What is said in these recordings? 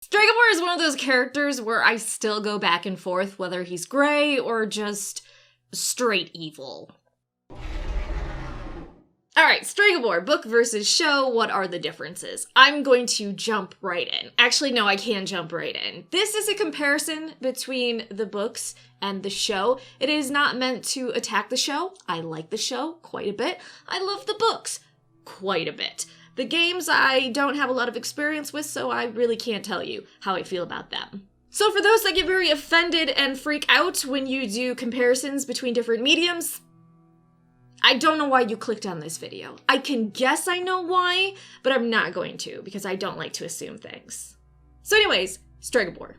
Stregobor is one of those characters where I still go back and forth whether he's gray or just straight evil. Alright, Stregobor, book versus show, what are the differences? I'm going to jump right in. Actually, no, I can jump right in. This is a comparison between the books and the show. It is not meant to attack the show. I like the show quite a bit. I love the books quite a bit. The games I don't have a lot of experience with, so I really can't tell you how I feel about them. So for those that get very offended and freak out when you do comparisons between different mediums, I don't know why you clicked on this video. I can guess I know why, but I'm not going to because I don't like to assume things. So anyways, Stregobor.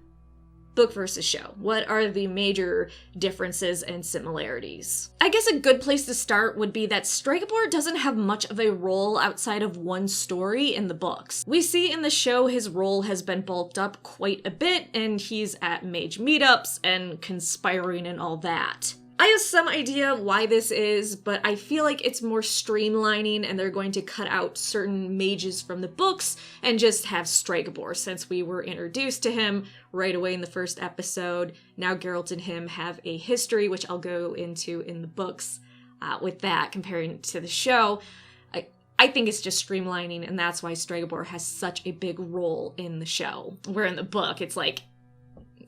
Book versus show. What are the major differences and similarities? I guess a good place to start would be that Stregobor doesn't have much of a role outside of one story in the books. We see in the show his role has been bulked up quite a bit, and he's at mage meetups and conspiring and all that. I have some idea why this is, but I feel like it's more streamlining and they're going to cut out certain mages from the books and just have Stregobor, since we were introduced to him right away in the first episode. Now Geralt and him have a history, which I'll go into in the books with that, comparing to the show. I think it's just streamlining, and that's why Stregobor has such a big role in the show. Where in the book, it's like,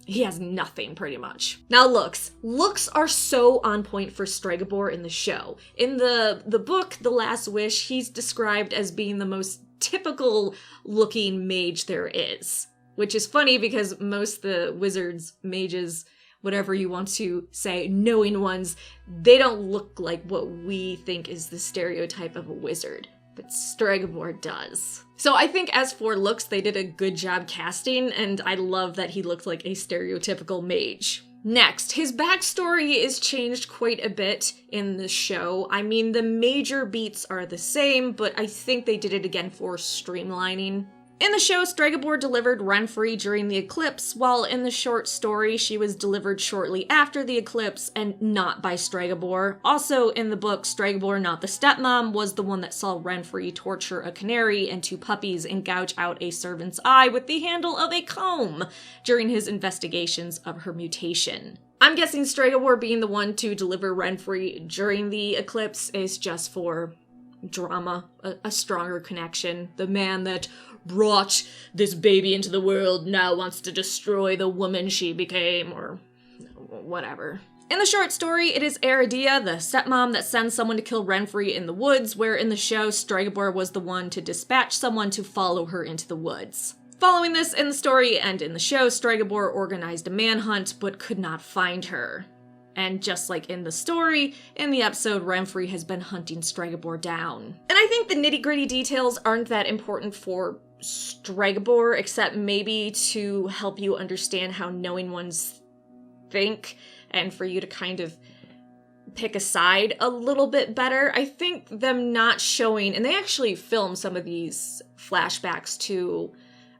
he has nothing, pretty much. Now, looks. Looks are so on point for Stregobor in the show. In the book, The Last Wish, he's described as being the most typical-looking mage there is. Which is funny because most the wizards, mages, whatever you want to say, knowing ones, they don't look like what we think is the stereotype of a wizard. But Stregobor does. So I think as for looks, they did a good job casting, and I love that he looked like a stereotypical mage. Next, his backstory is changed quite a bit in the show. I mean, the major beats are the same, but I think they did it again for streamlining. In the show, Stregobor delivered Renfri during the eclipse, while in the short story, she was delivered shortly after the eclipse and not by Stregobor. Also in the book, Stregobor, not the stepmom, was the one that saw Renfri torture a canary and two puppies and gouge out a servant's eye with the handle of a comb during his investigations of her mutation. I'm guessing Stregobor being the one to deliver Renfri during the eclipse is just for drama, a stronger connection. The man that brought this baby into the world now wants to destroy the woman she became, or whatever. In the short story, it is Eridia, the stepmom, that sends someone to kill Renfri in the woods, where in the show, Stregobor was the one to dispatch someone to follow her into the woods. Following this in the story and in the show, Stregobor organized a manhunt, but could not find her. And just like in the story, in the episode, Renfri has been hunting Stregobor down. And I think the nitty-gritty details aren't that important for Stregobor, except maybe to help you understand how knowing ones think, and for you to kind of pick a side a little bit better. I think them not showing, and they actually filmed some of these flashbacks to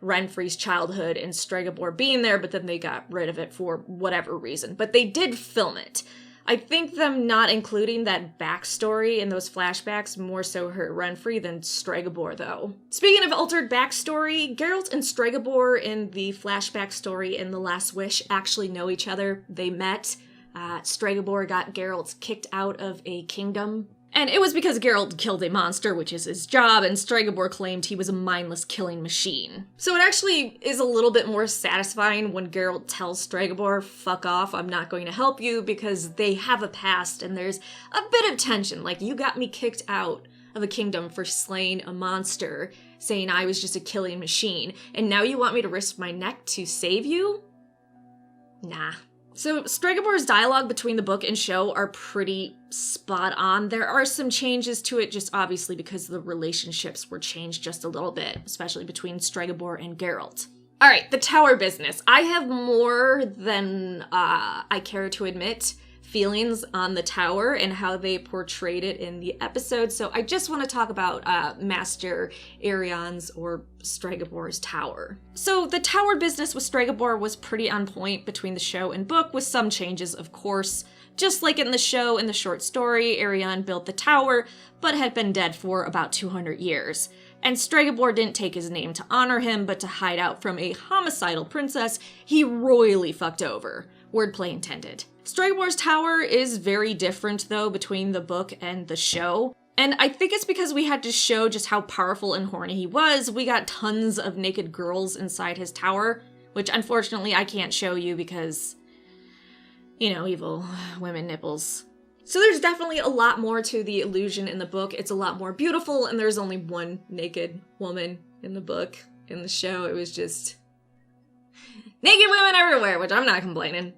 Renfri's childhood and Stregobor being there, but then they got rid of it for whatever reason. But they did film it. I think them not including that backstory in those flashbacks more so hurt Renfri than Stregobor, though. Speaking of altered backstory, Geralt and Stregobor in the flashback story in The Last Wish actually know each other. They met. Stregobor got Geralt kicked out of a kingdom. And it was because Geralt killed a monster, which is his job, and Stregobor claimed he was a mindless killing machine. So it actually is a little bit more satisfying when Geralt tells Stregobor, fuck off, I'm not going to help you, because they have a past and there's a bit of tension, like you got me kicked out of a kingdom for slaying a monster, saying I was just a killing machine, and now you want me to risk my neck to save you? Nah. So Stregobor's dialogue between the book and show are pretty spot on. There are some changes to it, just obviously because the relationships were changed just a little bit, especially between Stregobor and Geralt. All right, the tower business. I have more than I care to admit feelings on the tower and how they portrayed it in the episode, so I just want to talk about Master Arion's or Stregobor's tower. So the tower business with Stregobor was pretty on point between the show and book, with some changes, of course. Just like in the show, in the short story, Arion built the tower, but had been dead for about 200 years. And Stregobor didn't take his name to honor him, but to hide out from a homicidal princess he royally fucked over. Wordplay intended. Stregobor's tower is very different, though, between the book and the show. And I think it's because we had to show just how powerful and horny he was. We got tons of naked girls inside his tower, which unfortunately I can't show you because, you know, evil women nipples. So there's definitely a lot more to the illusion in the book. It's a lot more beautiful, and there's only one naked woman in the book. In the show, it was just naked women everywhere, which I'm not complaining.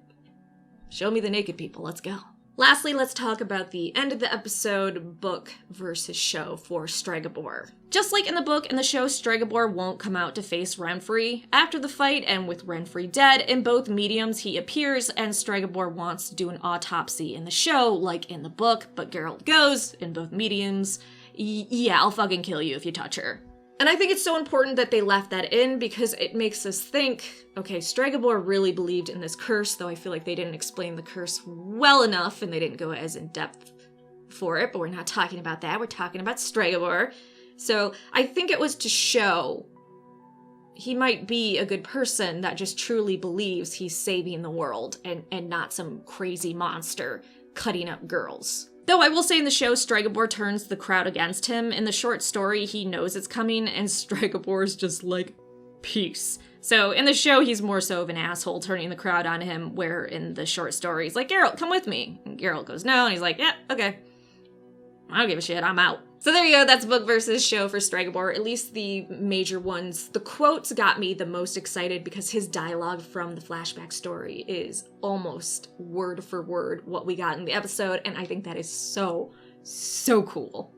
Show me the naked people, let's go. Lastly, let's talk about the end of the episode, book versus show for Stregobor. Just like in the book and the show, Stregobor won't come out to face Renfri. After the fight, and with Renfri dead, in both mediums he appears, and Stregobor wants to do an autopsy in the show, like in the book, but Geralt goes, in both mediums, yeah, I'll fucking kill you if you touch her. And I think it's so important that they left that in because it makes us think, okay, Stregobor really believed in this curse, though I feel like they didn't explain the curse well enough and they didn't go as in depth for it, but we're not talking about that. We're talking about Stregobor. So I think it was to show he might be a good person that just truly believes he's saving the world and not some crazy monster cutting up girls. Though I will say in the show, Stregobor turns the crowd against him. In the short story, he knows it's coming, and Stregobor's just like, peace. So in the show, he's more so of an asshole turning the crowd on him, where in the short story, he's like, Geralt, come with me. And Geralt goes, no, and he's like, yeah, okay. I don't give a shit, I'm out. So there you go, that's book versus show for Stregobor, at least the major ones. The quotes got me the most excited because his dialogue from the flashback story is almost word for word what we got in the episode, and I think that is so, so cool.